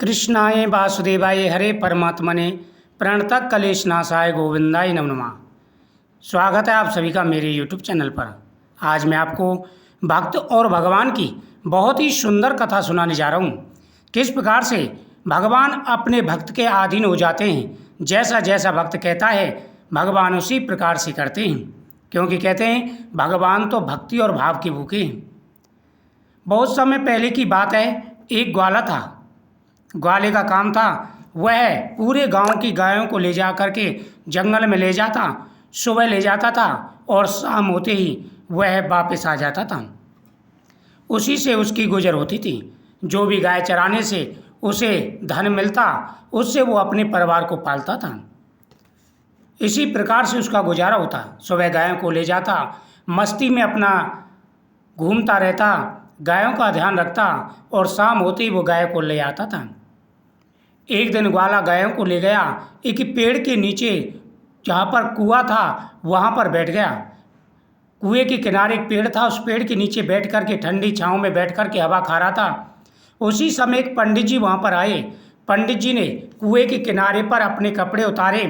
कृष्णाय वासुदेवाय हरे परमात्मने प्रणतः कलेशनाशाय गोविंदाय नमो नमः। स्वागत है आप सभी का मेरे YouTube चैनल पर। आज मैं आपको भक्त और भगवान की बहुत ही सुंदर कथा सुनाने जा रहा हूँ। किस प्रकार से भगवान अपने भक्त के अधीन हो जाते हैं। जैसा जैसा भक्त कहता है भगवान उसी प्रकार से करते हैं, क्योंकि कहते हैं भगवान तो भक्ति और भाव के भूखे हैं। बहुत समय पहले की बात है, एक ग्वाला था। ग्वाले का काम था वह पूरे गांव की गायों को ले जा करके जंगल में ले जाता, सुबह ले जाता था और शाम होते ही वह वापस आ जाता था। उसी से उसकी गुजर होती थी। जो भी गाय चराने से उसे धन मिलता, उससे वो अपने परिवार को पालता था। इसी प्रकार से उसका गुजारा होता। सुबह गायों को ले जाता, मस्ती में अपना घूमता रहता, गायों का ध्यान रखता और शाम होते ही वो गाय को ले आता था। एक दिन ग्वाला गायों को ले गया, एक पेड़ के नीचे जहाँ पर कुआं था वहाँ पर बैठ गया। कुएं के किनारे एक पेड़ था, उस पेड़ के नीचे बैठ कर के ठंडी छाँव में बैठ कर के हवा खा रहा था। उसी समय एक पंडित जी वहाँ पर आए। पंडित जी ने कुएं के किनारे पर अपने कपड़े उतारे।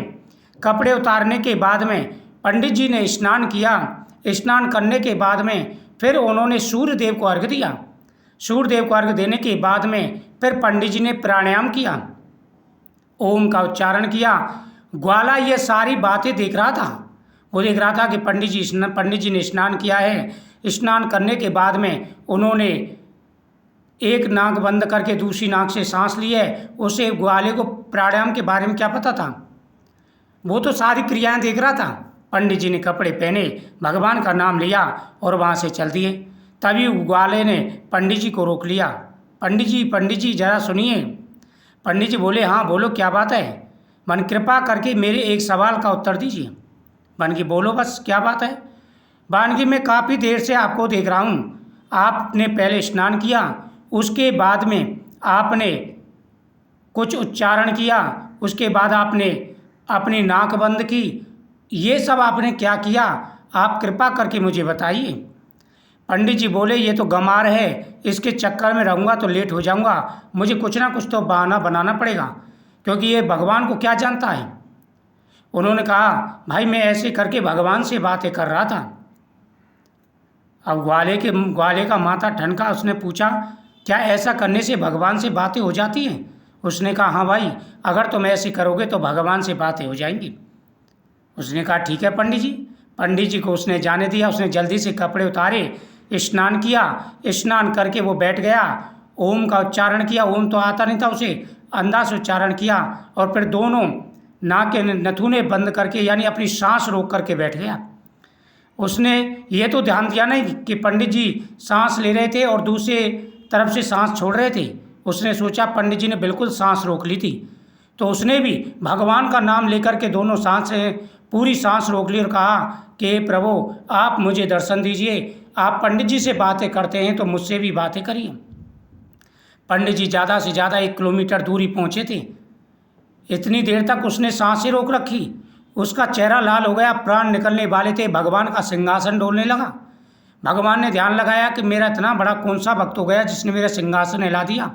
कपड़े उतारने के बाद में पंडित जी ने स्नान किया। स्नान करने के बाद में फिर उन्होंने सूर्य देव को अर्घ्य दिया। सूर्य देव को अर्घ्य देने के बाद में फिर पंडित जी ने प्राणायाम किया, ओम का उच्चारण किया। ग्वाला ये सारी बातें देख रहा था। वो देख रहा था कि पंडित जी ने स्नान किया है। स्नान करने के बाद में उन्होंने एक नाक बंद करके दूसरी नाक से सांस ली है। उसे ग्वाले को प्राणायाम के बारे में क्या पता था, वो तो सारी क्रियाएं देख रहा था। पंडित जी ने कपड़े पहने, भगवान का नाम लिया और वहाँ से चल दिए। तभी ग्वाले ने पंडित जी को रोक लिया। पंडित जी जरा सुनिए। पंडित जी बोले, हाँ बोलो, क्या बात है। मन कृपा करके मेरे एक सवाल का उत्तर दीजिए। बन की बोलो, बस क्या बात है। बान की मैं काफ़ी देर से आपको देख रहा हूँ। आपने पहले स्नान किया, उसके बाद में आपने कुछ उच्चारण किया, उसके बाद आपने अपनी नाक बंद की। ये सब आपने क्या किया, आप कृपा करके मुझे बताइए। पंडित जी बोले, ये तो गमार है, इसके चक्कर में रहूँगा तो लेट हो जाऊँगा। मुझे कुछ ना कुछ तो बहाना बनाना पड़ेगा, क्योंकि ये भगवान को क्या जानता है। उन्होंने कहा, भाई मैं ऐसे करके भगवान से बातें कर रहा था। अब ग्वाले का माथा ठनका। उसने पूछा, क्या ऐसा करने से भगवान से बातें हो जाती हैं। उसने कहा, हाँ भाई, अगर तुम ऐसे करोगे तो भगवान से बातें हो जाएंगी। उसने कहा, ठीक है पंडित जी। पंडित जी को उसने जाने दिया। उसने जल्दी से कपड़े उतारे, स्नान किया। स्नान करके वो बैठ गया, ओम का उच्चारण किया। ओम तो आता नहीं था उसे, अंदाज से उच्चारण किया और फिर दोनों नाक के नथुने बंद करके, यानी अपनी सांस रोक करके बैठ गया। उसने ये तो ध्यान दिया नहीं कि पंडित जी सांस ले रहे थे और दूसरे तरफ से सांस छोड़ रहे थे। उसने सोचा पंडित जी ने बिल्कुल सांस रोक ली थी, तो उसने भी भगवान का नाम लेकर के दोनों पूरी सांस रोक ली और कहा कि प्रभु आप मुझे दर्शन दीजिए। आप पंडित जी से बातें करते हैं तो मुझसे भी बातें करिए। पंडित जी ज़्यादा से ज़्यादा 1 किलोमीटर दूरी पहुँचे थे। इतनी देर तक उसने सांसें रोक रखी। उसका चेहरा लाल हो गया, प्राण निकलने वाले थे। भगवान का सिंहासन डोलने लगा। भगवान ने ध्यान लगाया कि मेरा इतना बड़ा कौन सा भक्त हो गया जिसने मेरा सिंहासन हिला दिया।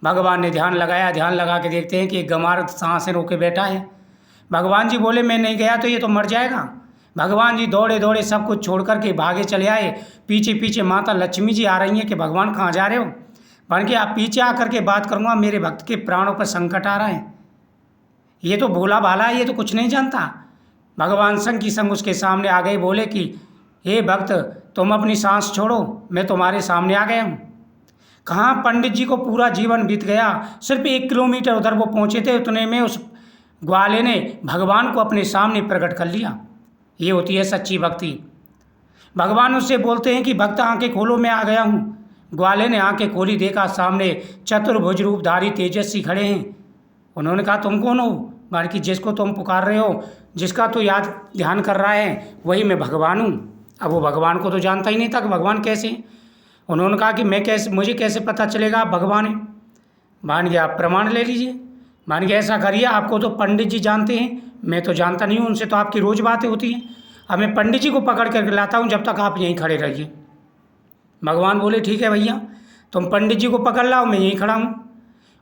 भगवान ने ध्यान लगाया। ध्यान लगा के देखते हैं कि एक गंवार सांसें रोके बैठा है। भगवान जी बोले, मैं नहीं गया तो ये तो मर जाएगा। भगवान जी दौड़े दौड़े सब कुछ छोड़ करके भागे चले आए। पीछे पीछे माता लक्ष्मी जी आ रही हैं कि भगवान कहाँ जा रहे हो। बन के आप पीछे आकर के बात करूँगा, मेरे भक्त के प्राणों पर संकट आ रहा है। ये तो भोला भाला है, ये तो कुछ नहीं जानता। भगवान संग की संग उसके सामने आ गए। बोले कि हे भक्त, तुम अपनी सांस छोड़ो, मैं तुम्हारे सामने आ गया हूँ। कहाँ पंडित जी को पूरा जीवन बीत गया। सिर्फ 1 किलोमीटर उधर वो पहुँचे थे, उतने में उस ग्वाले ने भगवान को अपने सामने प्रकट कर लिया। ये होती है सच्ची भक्ति। भगवान उससे बोलते हैं कि भक्त आंखें खोलो, मैं आ गया हूँ। ग्वाले ने आंखें खोली, देखा सामने चतुर्भुज रूपधारी तेजस्वी खड़े हैं। उन्होंने कहा, तुम कौन हो। बाकी जिसको तुम पुकार रहे हो, जिसका तो याद ध्यान कर रहा है, वही मैं भगवान हूँ। अब वो भगवान को तो जानता ही नहीं था कि भगवान कैसे। उन्होंने कहा कि मुझे कैसे पता चलेगा आप भगवान हैं। मान गया, आप प्रमाण ले लीजिए। मान गया, ऐसा करिए, आपको तो पंडित जी जानते हैं, मैं तो जानता नहीं हूँ, उनसे तो आपकी रोज़ बातें होती हैं। अब मैं पंडित जी को पकड़ कर लाता हूँ, जब तक आप यहीं खड़े रहिए। भगवान बोले, ठीक है भैया, तुम पंडित जी को पकड़ लाओ, मैं यहीं खड़ा हूँ।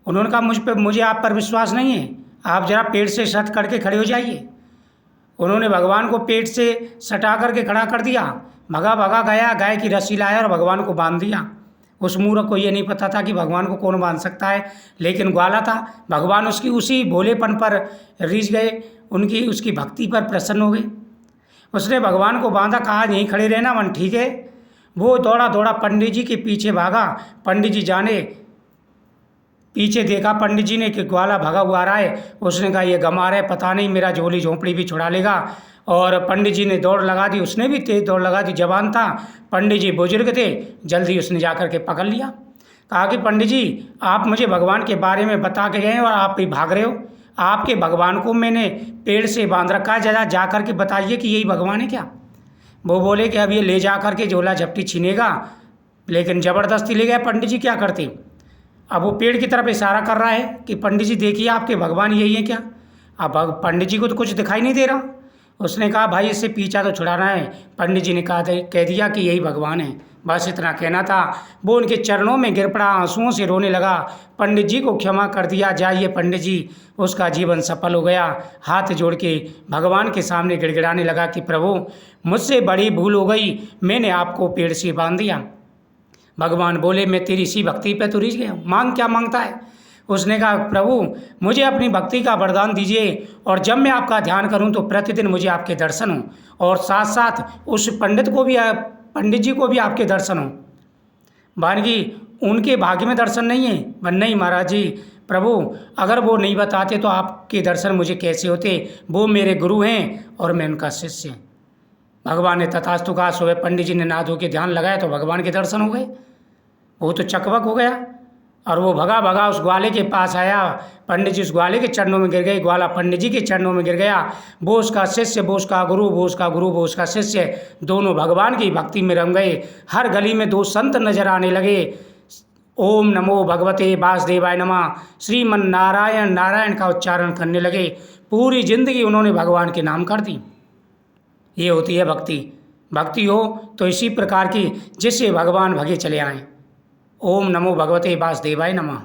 उन्होंने कहा मुझे आप पर विश्वास नहीं है, आप जरा पेड़ से सट करके खड़े हो जाइए। उन्होंने भगवान को पेट से सटा करके खड़ा कर दिया। भगा भगा गया, गाय की रस्सी लाया और भगवान को बांध दिया। उस मूर्ख को ये नहीं पता था कि भगवान को कौन बांध सकता है, लेकिन ग्वाला था। भगवान उसकी उसी भोलेपन पर रीझ गए, उसकी भक्ति पर प्रसन्न हो गए। उसने भगवान को बांधा, कहा यहीं खड़े रहना मन, ठीक है। वो दौड़ा दौड़ा पंडित जी के पीछे भागा। पंडित जी जाने, पीछे देखा पंडित जी ने कि ग्वाला भगा हुआ आ रहा है। उसने कहा ये गंवार है, पता नहीं मेरा झोली झोंपड़ी भी छुड़ा लेगा। और पंडित जी ने दौड़ लगा दी, उसने भी तेज दौड़ लगा दी, जवान था। पंडित जी बुजुर्ग थे, जल्दी उसने जाकर के पकड़ लिया। कहा कि पंडित जी आप मुझे भगवान के बारे में बता के गए और आप भी भाग रहे हो। आपके भगवान को मैंने पेड़ से बांध रखा है, जरा जा कर के बताइए कि यही भगवान है क्या। वो बोले कि अब ये ले जा कर के झोला झपटी छीनेगा, लेकिन ज़बरदस्ती ले गया। पंडित जी क्या करते, अब वो पेड़ की तरफ इशारा कर रहा है कि पंडित जी देखिए आपके भगवान यही है क्या। अब पंडित जी को तो कुछ दिखाई नहीं दे रहा। उसने कहा भाई इससे पीछा तो छुड़ाना है। पंडित जी ने कह दिया कि यही भगवान है, बस इतना कहना था। वो उनके चरणों में गिर पड़ा, आंसुओं से रोने लगा। पंडित जी को क्षमा कर दिया, जाइए पंडित जी। उसका जीवन सफल हो गया। हाथ जोड़ के भगवान के सामने गिड़गिड़ाने लगा कि प्रभु मुझसे बड़ी भूल हो गई, मैंने आपको पेड़ से बांध दिया। भगवान बोले मैं तेरी इसी भक्ति पे तो रीझ गया, मांग क्या मांगता है। उसने कहा प्रभु मुझे अपनी भक्ति का वरदान दीजिए, और जब मैं आपका ध्यान करूं तो प्रतिदिन मुझे आपके दर्शन हो, और साथ साथ उस पंडित जी को भी आपके दर्शन हो। बानगी उनके भाग्य में दर्शन नहीं है। नहीं महाराज जी, प्रभु अगर वो नहीं बताते तो आपके दर्शन मुझे कैसे होते। वो मेरे गुरु हैं और मैं उनका शिष्य। भगवान ने तथास्तु कहा। सुबह पंडित जी ने नहा धो के ध्यान लगाया तो भगवान के दर्शन हो गए। वो तो चकवक हो गया और वो भगा भगा उस ग्वाले के पास आया। पंडित जी उस ग्वाले के चरणों में गिर गए, ग्वाला पंडित जी के चरणों में गिर गया। वो उसका शिष्य, वो उसका गुरु, वो उसका गुरु, वो उसका शिष्य, दोनों भगवान की भक्ति में रम गए। हर गली में दो संत नजर आने लगे। ओम नमो भगवते वासुदेवाय नमः, श्रीमन नारायण नारायण का उच्चारण करने लगे। पूरी जिंदगी उन्होंने भगवान के नाम कर दी। ये होती है भक्ति। भक्ति हो तो इसी प्रकार की जिससे भगवान भगे चले आएं। ओम नमो भगवते वासुदेवाय नमः।